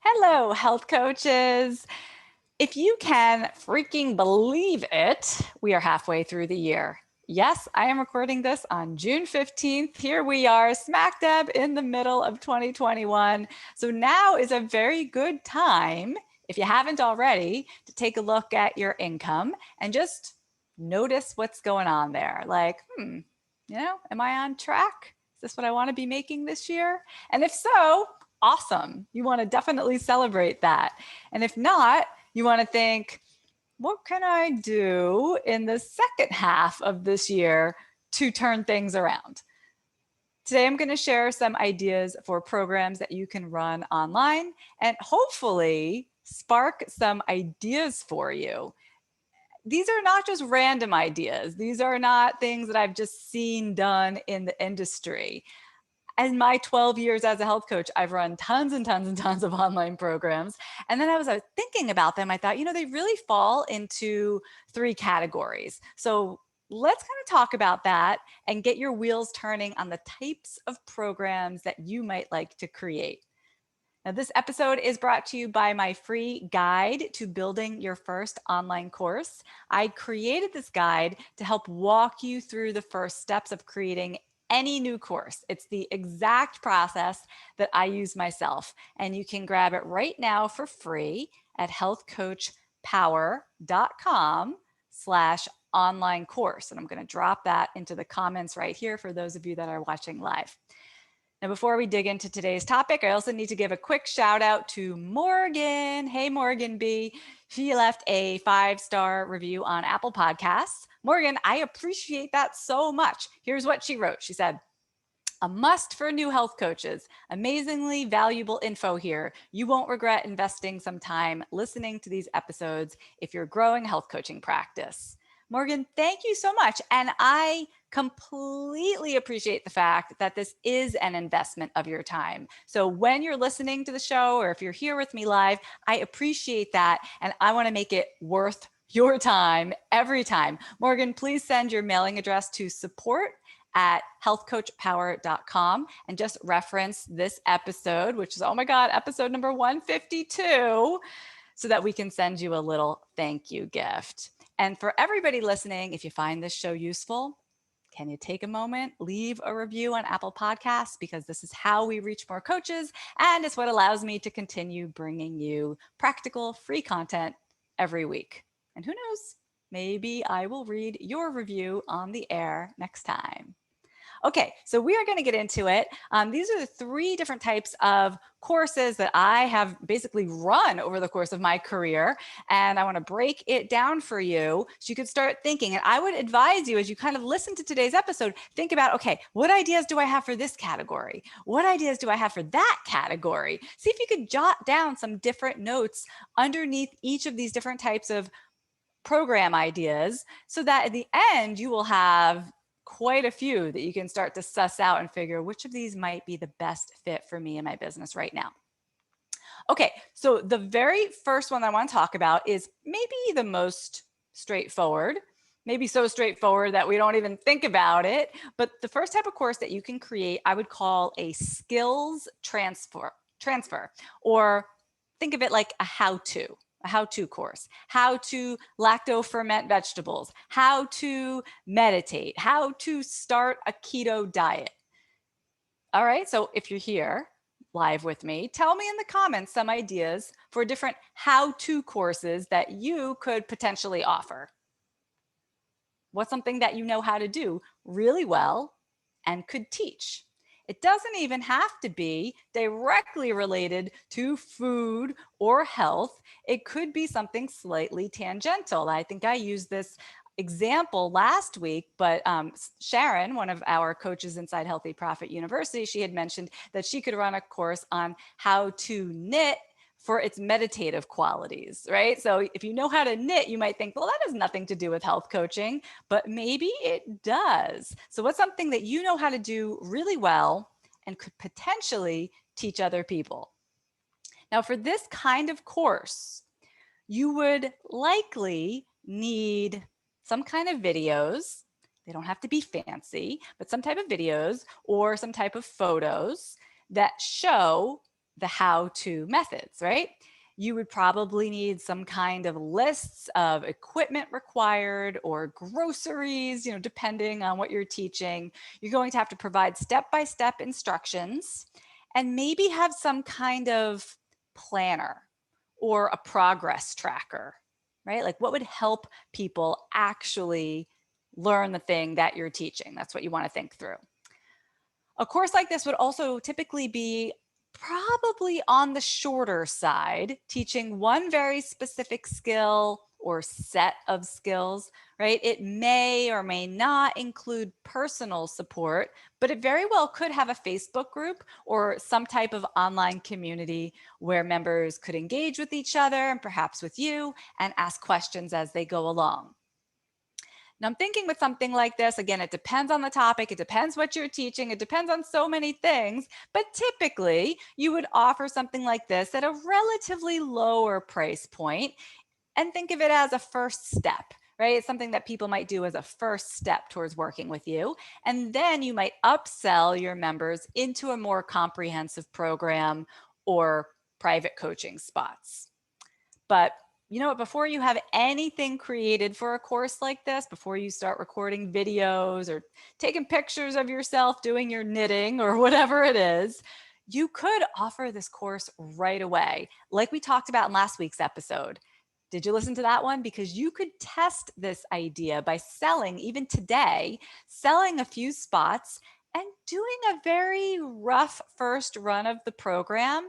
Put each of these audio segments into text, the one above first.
Hello, health coaches. If you can freaking believe it, we are halfway through the year. Yes, I am recording this on June 15th. Here we are, smack dab in the middle of 2021. So now is a very good time, if you haven't already, to take a look at your income and just notice what's going on there. Like, am I on track? Is this what I want to be making this year? And if so, awesome. You want to definitely celebrate that. And if not, you want to think, what can I do in the second half of this year to turn things around? Today, I'm going to share some ideas for programs that you can run online and hopefully spark some ideas for you. These are not just random ideas. These are not things that I've just seen done in the industry. In my 12 years as a health coach, I've run tons and tons and tons of online programs. And then I was thinking about them. I thought, they really fall into three categories. So let's kind of talk about that and get your wheels turning on the types of programs that you might like to create. Now, this episode is brought to you by my free guide to building your first online course. I created this guide to help walk you through the first steps of creating any new course. It's the exact process that I use myself, and you can grab it right now for free at healthcoachpower.com/online course. And I'm going to drop that into the comments right here for those of you that are watching live. Now, before we dig into today's topic, I also need to give a quick shout out to Morgan. Hey, Morgan B. She left a 5-star review on Apple Podcasts. Morgan, I appreciate that so much. Here's what she wrote. She said, "A must for new health coaches. Amazingly valuable info here. You won't regret investing some time listening to these episodes if you're growing a health coaching practice." Morgan, thank you so much. And I completely appreciate the fact that this is an investment of your time. So when you're listening to the show or if you're here with me live, I appreciate that. And I want to make it worth your time every time. Morgan, please send your mailing address to support@healthcoachpower.com and just reference this episode, which is, oh my God, episode number 152, so that we can send you a little thank you gift. And for everybody listening, if you find this show useful, can you take a moment, leave a review on Apple Podcasts, because this is how we reach more coaches and it's what allows me to continue bringing you practical, free content every week. And who knows, maybe I will read your review on the air next time. Okay, so we are going to get into it. These are the three different types of courses that I have basically run over the course of my career. And I want to break it down for you so you can start thinking. And I would advise you, as you kind of listen to today's episode, think about, okay, what ideas do I have for this category? What ideas do I have for that category? See if you could jot down some different notes underneath each of these different types of program ideas, so that at the end you will have quite a few that you can start to suss out and figure which of these might be the best fit for me and my business right now. Okay, so the very first one that I want to talk about is maybe the most straightforward, maybe so straightforward that we don't even think about it. But the first type of course that you can create, I would call a skills transfer, or think of it like a how-to course, how to lacto ferment vegetables, how to meditate, how to start a keto diet. All right, so if you're here live with me, tell me in the comments some ideas for different how-to courses that you could potentially offer. What's something that you know how to do really well and could teach? It doesn't even have to be directly related to food or health. It could be something slightly tangential. I think I used this example last week, but Sharon, one of our coaches inside Healthy Profit University, she had mentioned that she could run a course on how to knit for its meditative qualities, right? So if you know how to knit, you might think, well, that has nothing to do with health coaching, but maybe it does. So what's something that you know how to do really well and could potentially teach other people? Now, for this kind of course, you would likely need some kind of videos. They don't have to be fancy, but some type of videos or some type of photos that show the how-to methods, right? You would probably need some kind of lists of equipment required or groceries, depending on what you're teaching. You're going to have to provide step-by-step instructions and maybe have some kind of planner or a progress tracker, right? Like what would help people actually learn the thing that you're teaching? That's what you want to think through. A course like this would also typically be probably on the shorter side, teaching one very specific skill or set of skills, right? It may or may not include personal support, but it very well could have a Facebook group or some type of online community where members could engage with each other and perhaps with you and ask questions as they go along. Now, I'm thinking with something like this, again, it depends on the topic, it depends what you're teaching, it depends on so many things, but typically you would offer something like this at a relatively lower price point and think of it as a first step, right? It's something that people might do as a first step towards working with you. And then you might upsell your members into a more comprehensive program or private coaching spots. But you know what, before you have anything created for a course like this, before you start recording videos or taking pictures of yourself doing your knitting or whatever it is, you could offer this course right away, like we talked about in last week's episode. Did you listen to that one? Because you could test this idea by selling, even today, selling a few spots and doing a very rough first run of the program.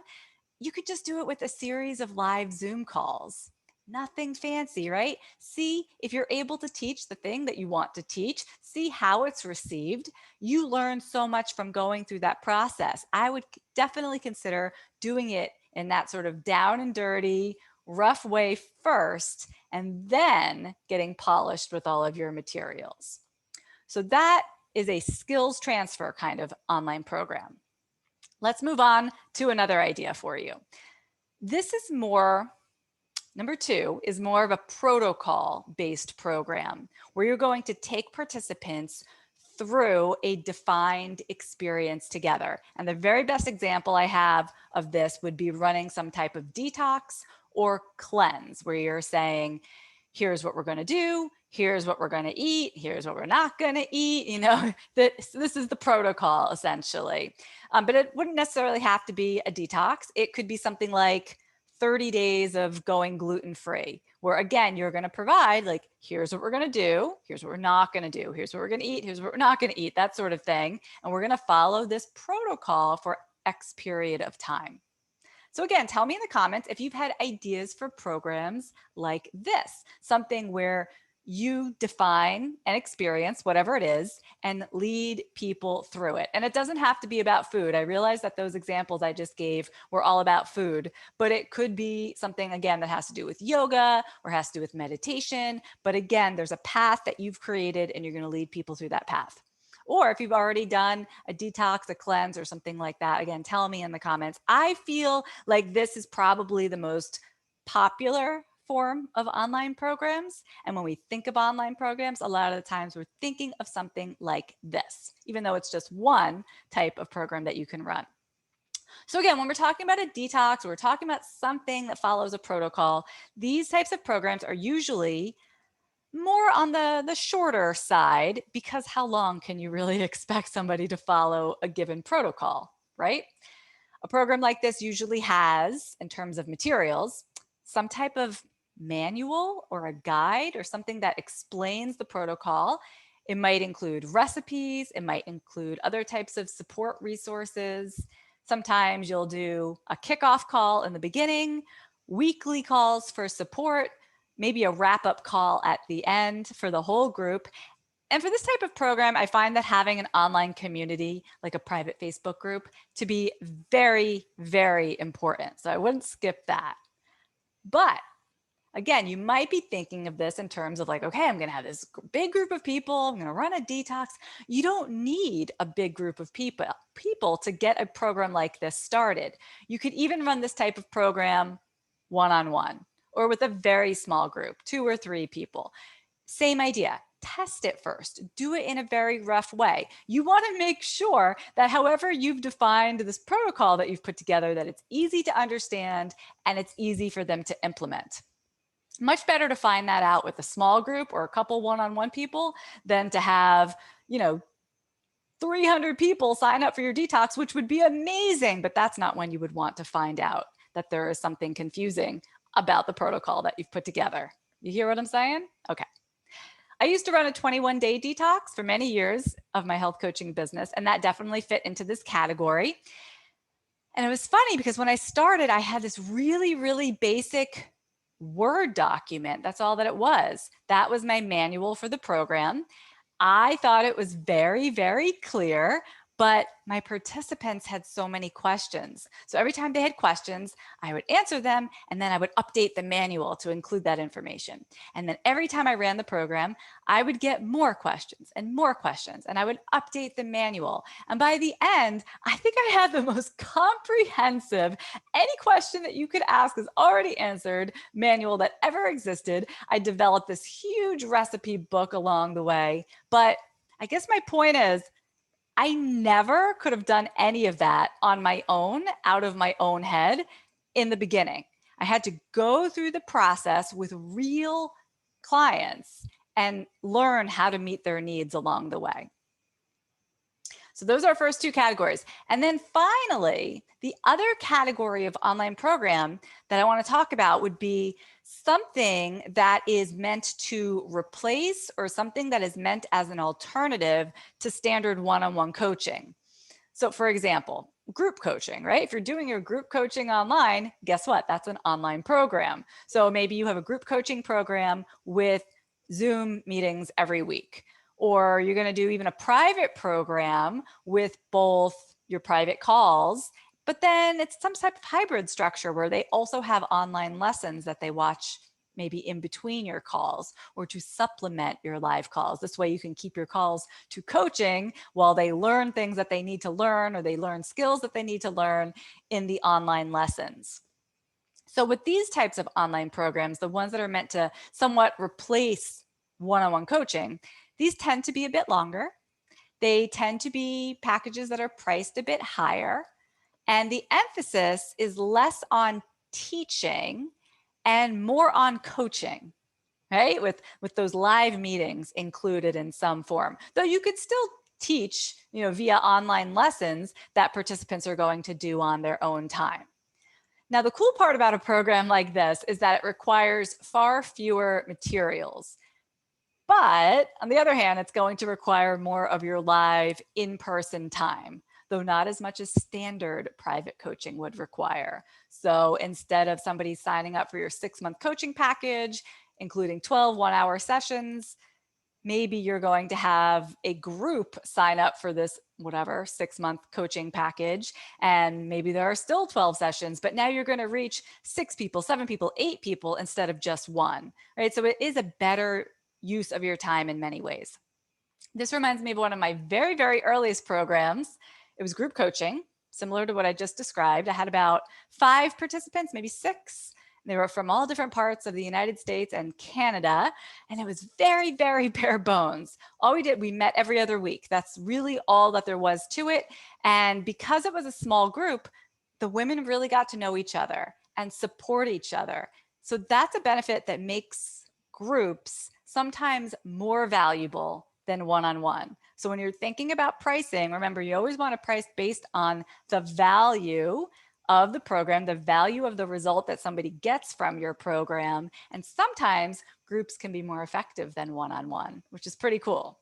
You could just do it with a series of live Zoom calls. Nothing fancy, right? See if you're able to teach the thing that you want to teach, see how it's received. You learn so much from going through that process. I would definitely consider doing it in that sort of down and dirty, rough way first, and then getting polished with all of your materials. So that is a skills transfer kind of online program. Let's move on to another idea for you. This is more, number 2 is more of a protocol-based program where you're going to take participants through a defined experience together. And the very best example I have of this would be running some type of detox or cleanse, where you're saying, here's what we're going to do, here's what we're going to eat, here's what we're not going to eat. This is the protocol essentially. But it wouldn't necessarily have to be a detox. It could be something like 30 days of going gluten-free, where again, you're going to provide like, here's what we're going to do, here's what we're not going to do, here's what we're going to eat, here's what we're not going to eat, that sort of thing. And we're going to follow this protocol for X period of time. So again, tell me in the comments if you've had ideas for programs like this, something where you define an experience, whatever it is, and lead people through it. And it doesn't have to be about food. I realize that those examples I just gave were all about food, but it could be something, again, that has to do with yoga or has to do with meditation. But again, there's a path that you've created and you're going to lead people through that path. Or if you've already done a detox, a cleanse, or something like that, again, tell me in the comments. I feel like this is probably the most popular form of online programs. And when we think of online programs, a lot of the times we're thinking of something like this, even though it's just one type of program that you can run. So again, when we're talking about a detox, we're talking about something that follows a protocol, these types of programs are usually more on the shorter side, because how long can you really expect somebody to follow a given protocol, right? A program like this usually has, in terms of materials, some type of manual or a guide or something that explains the protocol. It might include recipes, it might include other types of support resources. Sometimes you'll do a kickoff call in the beginning, weekly calls for support, maybe a wrap-up call at the end for the whole group. And for this type of program, I find that having an online community, like a private Facebook group, to be very, very important. So I wouldn't skip that. But again, you might be thinking of this in terms of like, okay, I'm going to have this big group of people, I'm going to run a detox. You don't need a big group of people to get a program like this started. You could even run this type of program one-on-one or with a very small group, 2 or 3 people. Same idea. test it first. Do it in a very rough way. You want to make sure that however you've defined this protocol that you've put together, that it's easy to understand and it's easy for them to implement. Much better to find that out with a small group or a couple one-on-one people than to have, 300 people sign up for your detox, which would be amazing, but that's not when you would want to find out that there is something confusing about the protocol that you've put together. You hear what I'm saying? Okay. I used to run a 21-day detox for many years of my health coaching business, and that definitely fit into this category. And it was funny because when I started, I had this really, really basic Word document. That's all that it was. That was my manual for the program. I thought it was very, very clear, but my participants had so many questions. So every time they had questions, I would answer them, and then I would update the manual to include that information. And then every time I ran the program, I would get more questions, and I would update the manual. And by the end, I think I had the most comprehensive, any question that you could ask is already answered manual that ever existed. I developed this huge recipe book along the way. But I guess my point is, I never could have done any of that on my own, out of my own head in the beginning. I had to go through the process with real clients and learn how to meet their needs along the way. So those are our first two categories. And then finally, the other category of online program that I want to talk about would be something that is meant to replace or something that is meant as an alternative to standard one-on-one coaching. So for example, group coaching, right? If you're doing your group coaching online, guess what? That's an online program. So maybe you have a group coaching program with Zoom meetings every week, or you're going to do even a private program with both your private calls, but then it's some type of hybrid structure where they also have online lessons that they watch maybe in between your calls or to supplement your live calls. This way you can keep your calls to coaching while they learn things that they need to learn, or they learn skills that they need to learn in the online lessons. So with these types of online programs, the ones that are meant to somewhat replace one-on-one coaching, these tend to be a bit longer. They tend to be packages that are priced a bit higher. And the emphasis is less on teaching and more on coaching, right? With those live meetings included in some form. Though you could still teach, via online lessons that participants are going to do on their own time. Now, the cool part about a program like this is that it requires far fewer materials. But on the other hand, it's going to require more of your live in-person time, though not as much as standard private coaching would require. So instead of somebody signing up for your 6-month coaching package, including 12 one-hour sessions, maybe you're going to have a group sign up for this, 6-month coaching package. And maybe there are still 12 sessions, but now you're going to reach 6 people, 7 people, 8 people instead of just one, right? So it is a better use of your time in many ways. This reminds me of one of my very, very earliest programs. It was group coaching, similar to what I just described. I had about 5 participants, maybe 6. They were from all different parts of the United States and Canada, and it was very, very bare bones. All we did, we met every other week. That's really all that there was to it. And because it was a small group, the women really got to know each other and support each other. So that's a benefit that makes groups sometimes more valuable than one-on-one. So when you're thinking about pricing, remember, you always want to price based on the value of the program, the value of the result that somebody gets from your program. And sometimes groups can be more effective than one-on-one, which is pretty cool.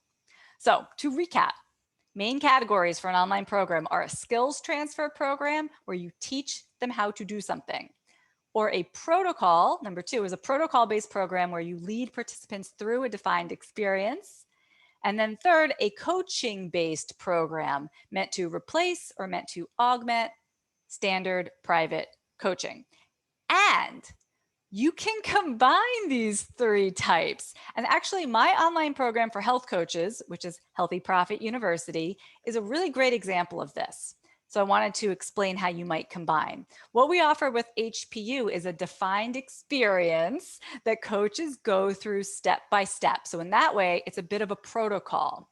So to recap, main categories for an online program are a skills transfer program where you teach them how to do something, or a protocol. Number 2 is a protocol-based program where you lead participants through a defined experience. And then third, a coaching-based program meant to replace or meant to augment standard private coaching. And you can combine these 3 types. And actually, my online program for health coaches, which is Healthy Profit University, is a really great example of this. So I wanted to explain how you might combine. What we offer with HPU is a defined experience that coaches go through step by step. So in that way, it's a bit of a protocol.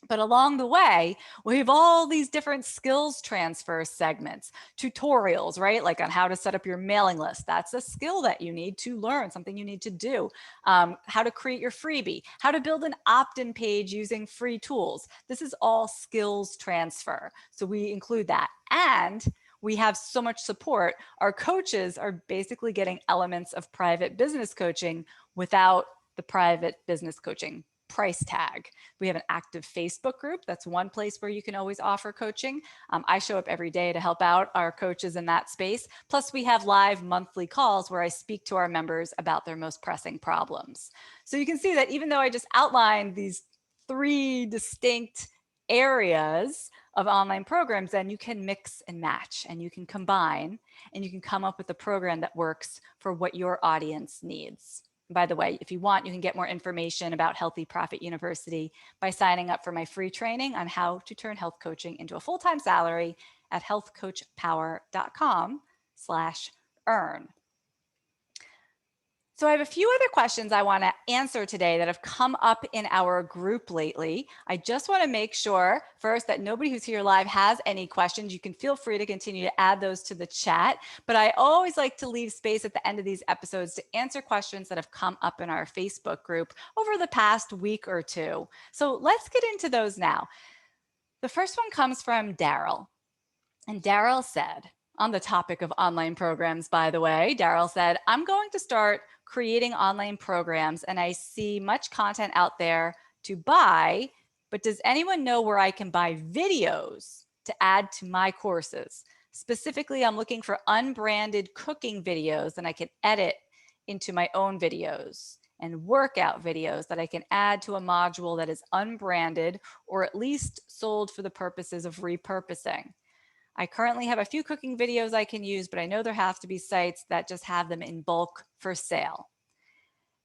But along the way, we have all these different skills transfer segments, tutorials, right? Like on how to set up your mailing list. That's a skill that you need to learn, something you need to do. How to create your freebie, how to build an opt-in page using free tools. This is all skills transfer. So we include that. And we have so much support. Our coaches are basically getting elements of private business coaching without the private business coaching price tag. We have an active Facebook group. That's one place where you can always offer coaching. I show up every day to help out our coaches in that space. Plus, we have live monthly calls where I speak to our members about their most pressing problems. So you can see that even though I just outlined these 3 distinct areas of online programs, then you can mix and match and you can combine and you can come up with a program that works for what your audience needs. By the way, if you want, you can get more information about Healthy Profit University by signing up for my free training on how to turn health coaching into a full-time salary at healthcoachpower.com/earn. So I have a few other questions I want to answer today that have come up in our group lately. I just want to make sure first that nobody who's here live has any questions. You can feel free to continue to add those to the chat, but I always like to leave space at the end of these episodes to answer questions that have come up in our Facebook group over the past week or two. So let's get into those now. The first one comes from Daryl. And Daryl said, on the topic of online programs, by the way, Daryl said, I'm going to start creating online programs and I see much content out there to buy, but does anyone know where I can buy videos to add to my courses? Specifically, I'm looking for unbranded cooking videos and I can edit into my own videos and workout videos that I can add to a module that is unbranded or at least sold for the purposes of repurposing. I currently have a few cooking videos I can use, but I know there have to be sites that just have them in bulk for sale.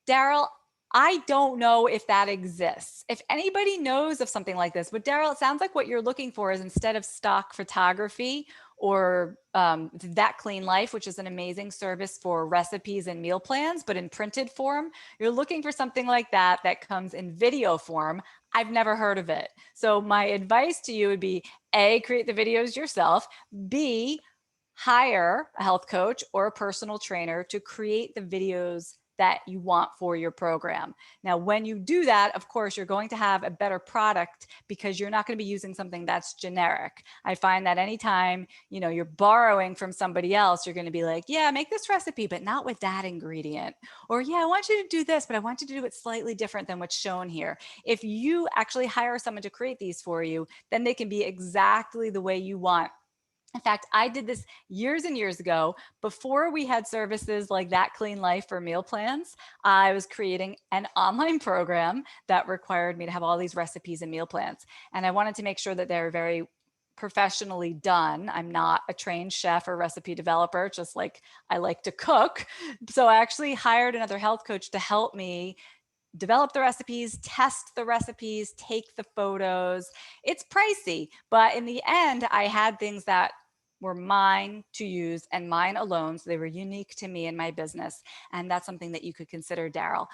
Daryl, I don't know if that exists. If anybody knows of something like this, but Daryl, it sounds like what you're looking for is instead of stock photography or That Clean Life, which is an amazing service for recipes and meal plans, but in printed form, you're looking for something like that that comes in video form. I've never heard of it. So my advice to you would be A, create the videos yourself, B, hire a health coach or a personal trainer to create the videos that you want for your program. Now, when you do that, of course, you're going to have a better product because you're not going to be using something that's generic. I find that anytime, you're borrowing from somebody else, you're going to be like, yeah, make this recipe, but not with that ingredient. Or yeah, I want you to do this, but I want you to do it slightly different than what's shown here. If you actually hire someone to create these for you, then they can be exactly the way you want. In fact, I did this years and years ago. Before we had services like That Clean Life for meal plans, I was creating an online program that required me to have all these recipes and meal plans. And I wanted to make sure that they're very professionally done. I'm not a trained chef or recipe developer, just like I like to cook. So I actually hired another health coach to help me develop the recipes, test the recipes, take the photos. It's pricey, but in the end, I had things that were mine to use and mine alone. So they were unique to me and my business. And that's something that you could consider, Daryl.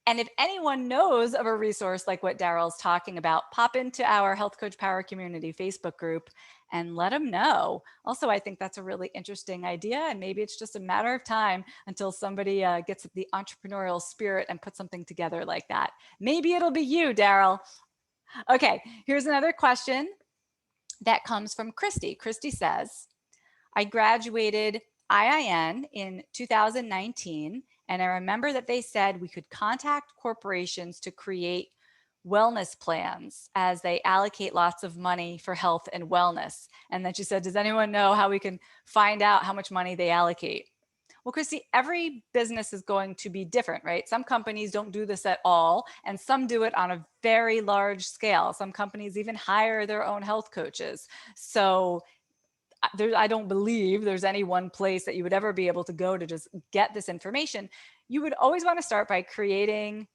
And if anyone knows of a resource like what Daryl's talking about, pop into our Health Coach Power Community Facebook group and let them know. Also, I think that's a really interesting idea. And maybe it's just a matter of time until somebody gets the entrepreneurial spirit and puts something together like that. Maybe it'll be you, Daryl. Okay, here's another question that comes from Christy. Christy says, I graduated IIN in 2019, and I remember that they said we could contact corporations to create wellness plans as they allocate lots of money for health and wellness. And then she said, does anyone know how we can find out how much money they allocate? Well, Christy, every business is going to be different, right? Some companies don't do this at all, and some do it on a very large scale. Some companies even hire their own health coaches. So I don't believe there's any one place that you would ever be able to go to just get this information. You would always want to start by creating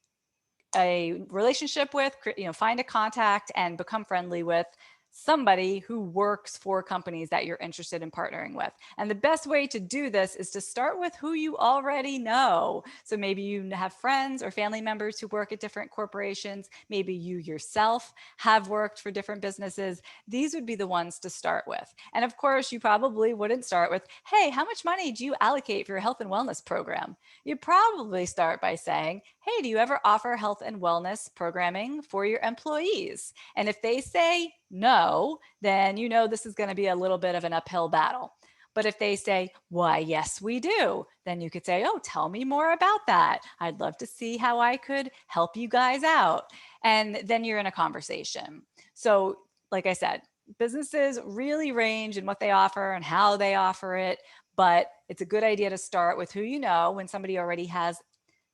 a relationship with, find a contact and become friendly with somebody who works for companies that you're interested in partnering with. And the best way to do this is to start with who you already know. So maybe you have friends or family members who work at different corporations. Maybe you yourself have worked for different businesses. These would be the ones to start with. And of course, you probably wouldn't start with, hey, how much money do you allocate for your health and wellness program? You'd probably start by saying, hey, do you ever offer health and wellness programming for your employees? And if they say no, then you know this is going to be a little bit of an uphill battle. But if they say, why, yes, we do, then you could say, oh, tell me more about that. I'd love to see how I could help you guys out. And then you're in a conversation. So, like I said, businesses really range in what they offer and how they offer it. But it's a good idea to start with who you know when somebody already has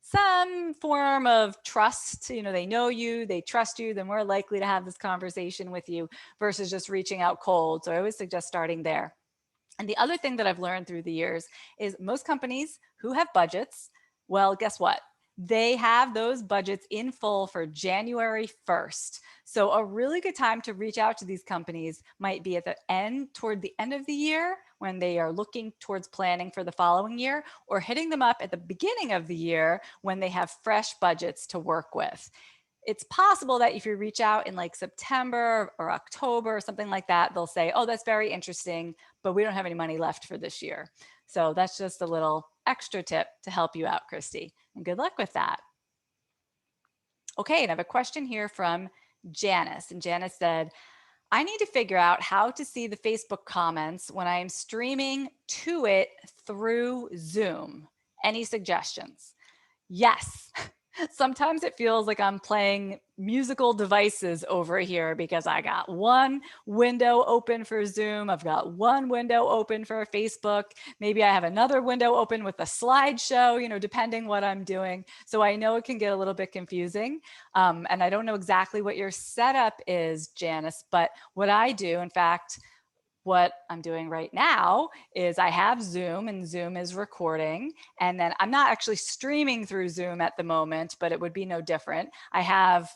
some form of trust. They know you, they trust you, they're more likely to have this conversation with you versus just reaching out cold. So I always suggest starting there. And the other thing that I've learned through the years is most companies who have budgets, well, guess what? They have those budgets in full for January 1st. So a really good time to reach out to these companies might be toward the end of the year when they are looking towards planning for the following year, or hitting them up at the beginning of the year when they have fresh budgets to work with. It's possible that if you reach out in like September or October or something like that, they'll say, oh, that's very interesting, but we don't have any money left for this year. So that's just a little extra tip to help you out, Christy. And good luck with that. Okay, and I have a question here from Janice. And Janice said, I need to figure out how to see the Facebook comments when I am streaming to it through Zoom. Any suggestions? Yes. Sometimes it feels like I'm playing musical devices over here because I got one window open for Zoom. I've got one window open for Facebook. Maybe I have another window open with a slideshow, depending what I'm doing. So I know it can get a little bit confusing. And I don't know exactly what your setup is, Janice, but what I do, in fact, what I'm doing right now is I have Zoom and Zoom is recording. And then I'm not actually streaming through Zoom at the moment, but it would be no different. I have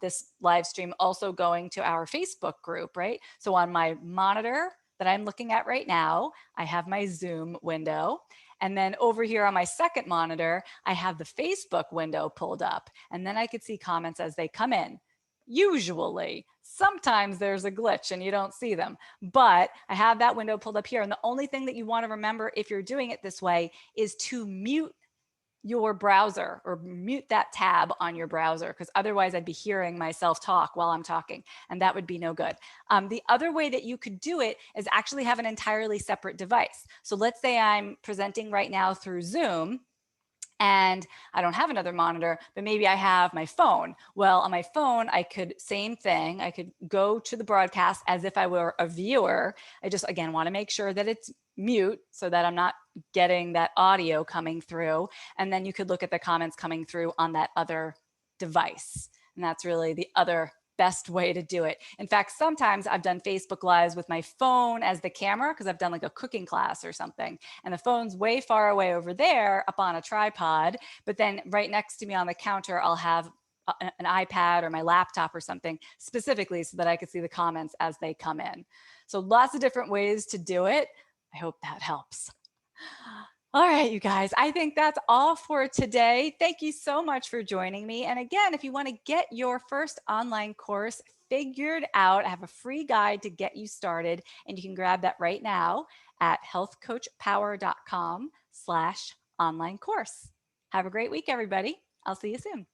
this live stream also going to our Facebook group, right? So on my monitor that I'm looking at right now, I have my Zoom window. And then over here on my second monitor, I have the Facebook window pulled up. And then I could see comments as they come in. Usually, sometimes there's a glitch and you don't see them, but I have that window pulled up here. And the only thing that you want to remember if you're doing it this way is to mute your browser or mute that tab on your browser, because otherwise I'd be hearing myself talk while I'm talking, and that would be no good. The other way that you could do it is actually have an entirely separate device. So let's say I'm presenting right now through Zoom, and I don't have another monitor, but maybe I have my phone. Well, on my phone, same thing. I could go to the broadcast as if I were a viewer. I just, again, want to make sure that it's mute so that I'm not getting that audio coming through. And then you could look at the comments coming through on that other device. And that's really the other best way to do it. In fact, sometimes I've done Facebook Lives with my phone as the camera because I've done like a cooking class or something. And the phone's way far away over there up on a tripod. But then right next to me on the counter, I'll have an iPad or my laptop or something specifically so that I could see the comments as they come in. So lots of different ways to do it. I hope that helps. All right, you guys, I think that's all for today. Thank you so much for joining me. And again, if you want to get your first online course figured out, I have a free guide to get you started, and you can grab that right now at healthcoachpower.com/online course. Have a great week, everybody. I'll see you soon.